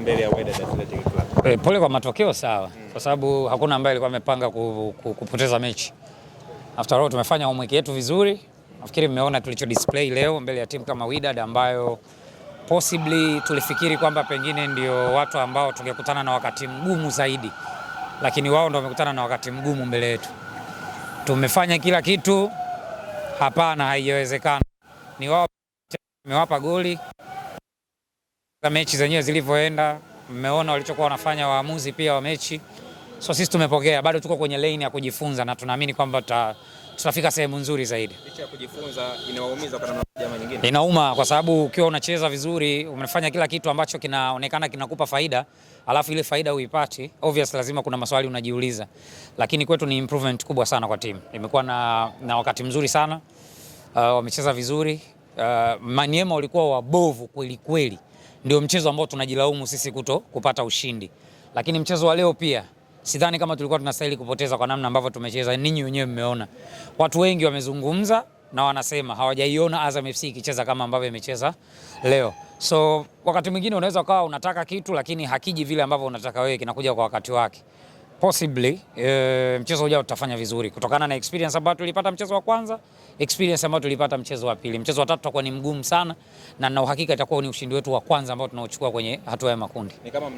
mbele ya Wydad Athletic Club. Pole kwa matokeo sawa, kwa sababu hakuna ambaye alikuwa amepanga kupoteza mechi. After all tumefanya homework yetu vizuri. Nafikiri mmeona tulicho display leo mbele ya timu kama Wydad ambayo possibly tulifikiri kwamba pengine ndio watu ambao tungekutana na wakati mgumu zaidi, lakini wao ndio wamekutana na wakati mgumu mbele yetu. Tumefanya kila kitu, hapana, haijawezekana. Ni wao wamewapa goli. Mechi zenyewe zilivyoenda, mmeona walichokuwa wanafanya waamuzi pia wa mechi. So sisi tumepokea, bado tuko kwenye lane ya kujifunza na tunaamini kwamba tutafika sehemu nzuri zaidi. Licha ya kujifunza, inawaumiza kwa namna moja ama nyingine. Inauma kwa sababu ukiwa unacheza vizuri, umefanya kila kitu ambacho kinaonekana kinakupa faida, alafu ile faida huipati, obviously lazima kuna maswali unajiuliza. Lakini kwetu ni improvement kubwa sana kwa timu. Imekuwa na wakati mzuri sana. Wamecheza vizuri. Maniema walikuwa wabovu kweli kweli. Ndio mchezo ambao tunajilaumu sisi kupata ushindi. Lakini mchezo wa leo pia sidhani kama tulikuwa tunastahili kupoteza kwa namna ambavyo tumecheza. Ninyi wenyewe mmeona. Watu wengi wamezungumza na wanasema hawajaiona Azam FC ikicheza kama ambavyo imecheza leo. So wakati mwingine unaweza ukawa unataka kitu lakini hakiji vile ambavyo unataka wewe, kinakuja kwa wakati wake. Possibly mchezo ujao tutafanya vizuri kutokana na experience ambayo tulipata mchezo wa kwanza, experience ambayo tulipata mchezo wa pili. Mchezo wa tatu utakuwa ni mgumu sana na na uhakika itakuwa ni ushindi wetu wa kwanza ambao tunaochukua kwenye hatua ya makundi. Ni kama